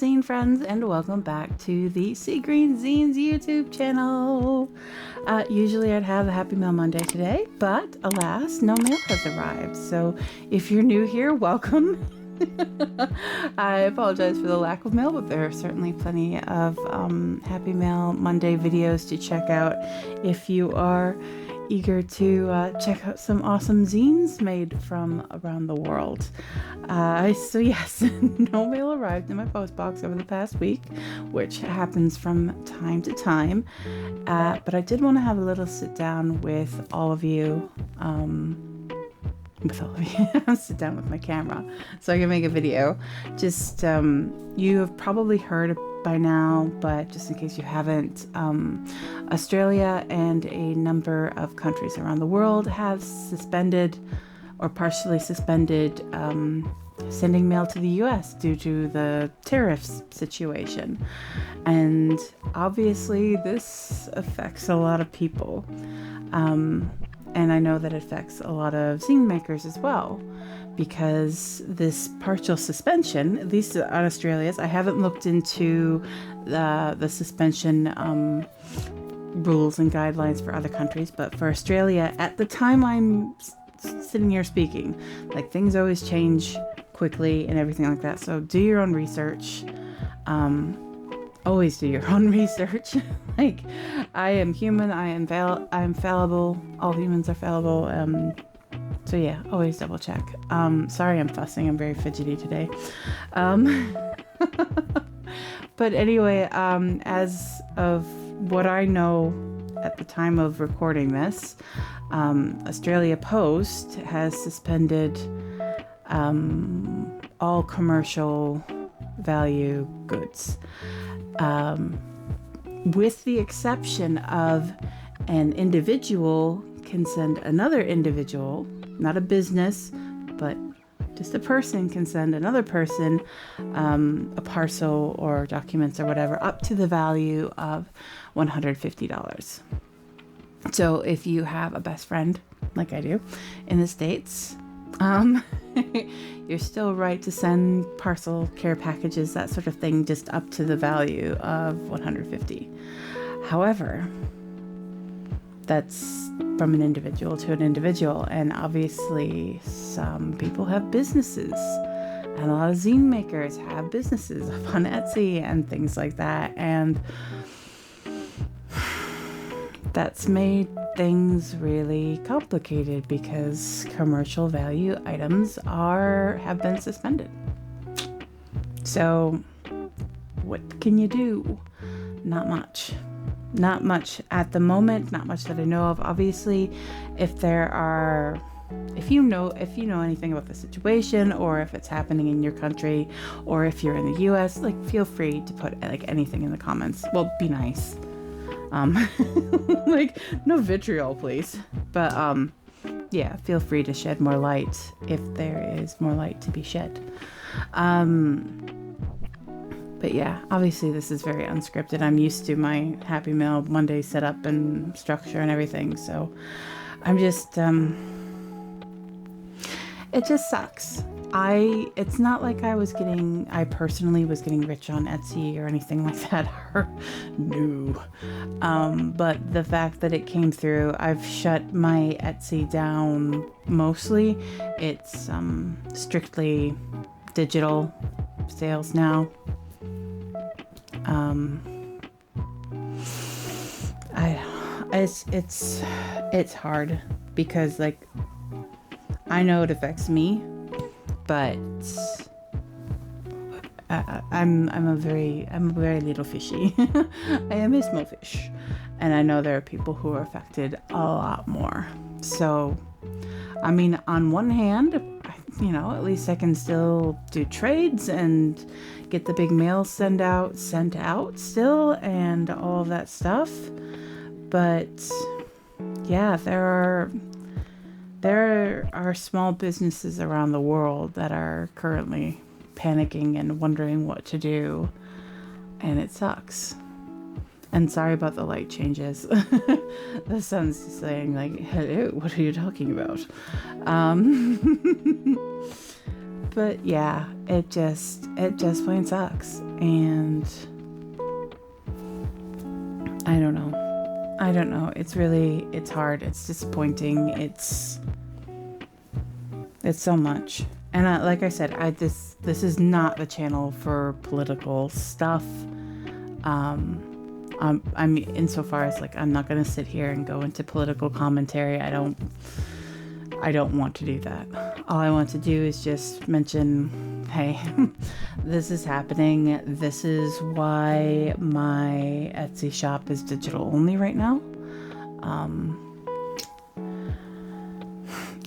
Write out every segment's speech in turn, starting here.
zine friends, and welcome back to the Sea Green Zines YouTube channel. Usually I'd have a Happy Mail Monday today, but alas, no mail has arrived. So if you're new here, welcome. I apologize for the lack of mail, but there are certainly plenty of Happy Mail Monday videos to check out if you are eager to check out some awesome zines made from around the world. So yes, no mail arrived in my post box over the past week, which happens from time to time. But I did want to have a little sit down with all of you. Sit down with my camera so I can make a video. Just you have probably heard by now, but just in case you haven't, Australia and a number of countries around the world have suspended or partially suspended sending mail to the US due to the tariffs situation. And obviously this affects a lot of people. And I know that it affects a lot of zine makers as well, because this partial suspension, at least on Australia's, I haven't looked into the suspension rules and guidelines for other countries, but for Australia, at the time I'm sitting here speaking, like, things always change quickly and everything like that. So do your own research. Always do your own research. Like, I am human, I'm fallible, all humans are fallible. So yeah, always double check. Sorry I'm fussing, I'm very fidgety today. But anyway, as of what I know at the time of recording this, Australia Post has suspended all commercial value goods. With the exception of an individual can send another individual, not a business, but just a person can send another person a parcel or documents or whatever up to the value of $150. So if you have a best friend, like I do, in the States, you're still right to send parcel care packages, that sort of thing, just up to the value of $150. However, that's from an individual to an individual, and obviously some people have businesses, and a lot of zine makers have businesses up on Etsy and things like that, and that's made things really complicated because commercial value items have been suspended. So what can you do? Not much. Not much at the moment, not much that I know of. Obviously, if you know anything about the situation, or if it's happening in your country, or if you're in the US, like, feel free to put like anything in the comments. Well, be nice. Like, no vitriol, please. But yeah, feel free to shed more light if there is more light to be shed. But yeah, obviously this is very unscripted. I'm used to my Happy Mail Monday setup and structure and everything, so I'm just it just sucks. It's not like I personally was getting rich on Etsy or anything like that. No. But the fact that it came through, I've shut my Etsy down mostly. It's strictly digital sales now. It's hard because, like, I know it affects me, but I'm a very little fishy. I am a small fish, and I know there are people who are affected a lot more. So, I mean, on one hand, at least I can still do trades and get the big mail sent out still, and all of that stuff. But yeah, there are small businesses around the world that are currently panicking and wondering what to do, and it sucks. And sorry about the light changes. The sun's saying, like, hello, what are you talking about? But yeah, it just plain sucks. And I don't know. It's hard. It's disappointing. It's so much. And like I said, this is not the channel for political stuff. I'm insofar as like I'm not going to sit here and go into political commentary. I don't want to do that. All I want to do is just mention, hey, this is happening. This is why my Etsy shop is digital only right now.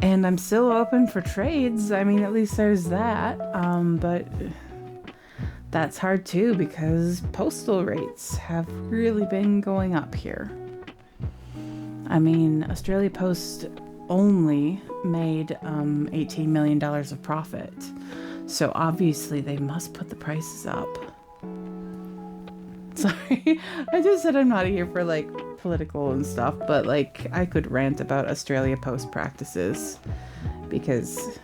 And I'm still open for trades. I mean, at least there's that. But that's hard too because postal rates have really been going up here. I mean, Australia Post only made $18 million of profit. So obviously they must put the prices up. Sorry, I just said I'm not here for like political and stuff, but like I could rant about Australia Post practices because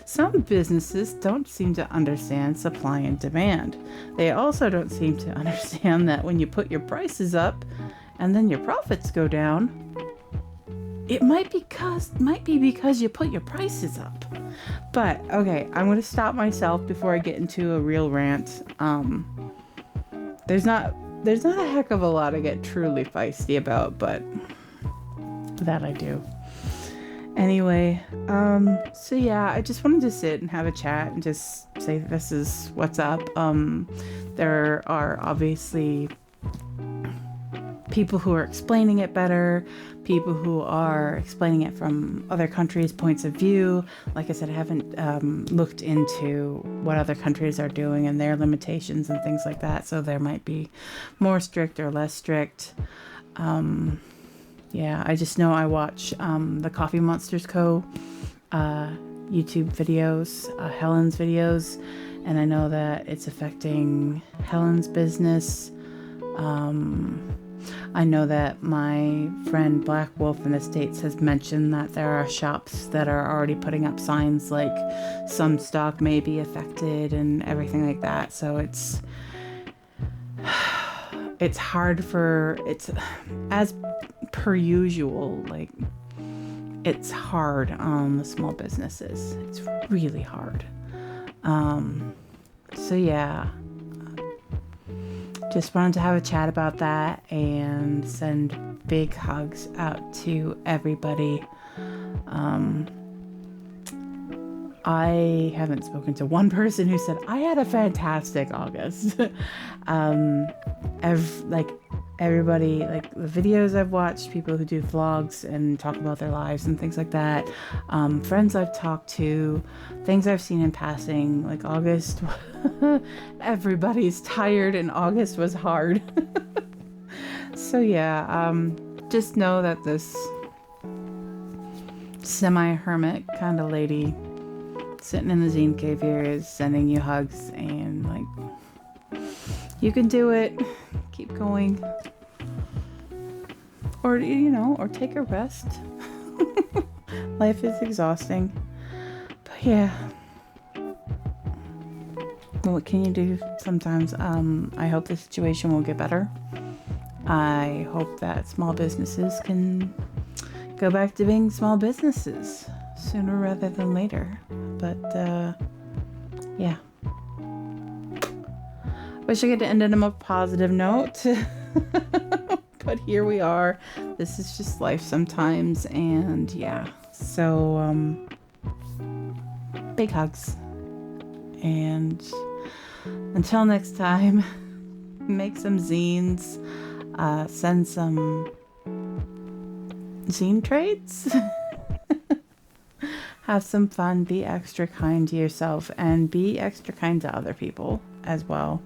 some businesses don't seem to understand supply and demand. They also don't seem to understand that when you put your prices up and then your profits go down, it might be because you put your prices up. But okay, I'm going to stop myself before I get into a real rant. There's not a heck of a lot I get truly feisty about, but that I do. Anyway, so yeah, I just wanted to sit and have a chat and just say this is what's up. There are obviously people who are explaining it better, people who are explaining it from other countries' points of view. Like I said, I haven't looked into what other countries are doing and their limitations and things like that, so there might be more strict or less strict. Yeah, I just know I watch the CoffeeMonsterzCo YouTube videos, Helen's videos, and I know that it's affecting Helen's business. I know that my friend Black Wolf in the States has mentioned that there are shops that are already putting up signs like some stock may be affected and everything like that. So it's hard it's as per usual, like it's hard on the small businesses. It's really hard. So yeah. Just wanted to have a chat about that and send big hugs out to everybody. I haven't spoken to one person who said, I had a fantastic August. Everybody, like the videos I've watched, people who do vlogs and talk about their lives and things like that, friends I've talked to, things I've seen in passing, like August, everybody's tired and August was hard. So yeah, just know that this semi-hermit kind of lady sitting in the zine cave here is sending you hugs and like, you can do it. Keep going. Or, or take a rest. Life is exhausting. But yeah. What can you do sometimes? I hope the situation will get better. I hope that small businesses can go back to being small businesses sooner rather than later. But, yeah. Wish I could end on a more positive note. But here we are. This is just life sometimes. And yeah. So, big hugs. And until next time, make some zines. Send some zine trades. Have some fun. Be extra kind to yourself. And be extra kind to other people as well.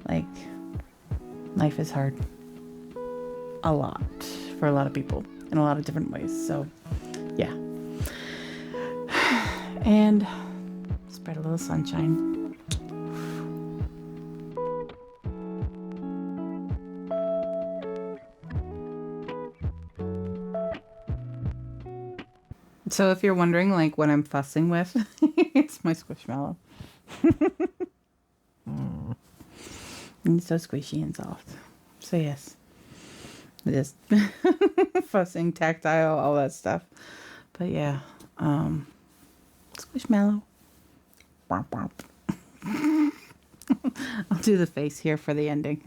Like, life is hard. A lot. For a lot of people. In a lot of different ways. So, yeah. And spread a little sunshine. So if you're wondering, like, what I'm fussing with, it's my Squishmallow. And it's so squishy and soft. So yes, just fussing, tactile, all that stuff. But yeah, Squishmallow. I'll do the face here for the ending.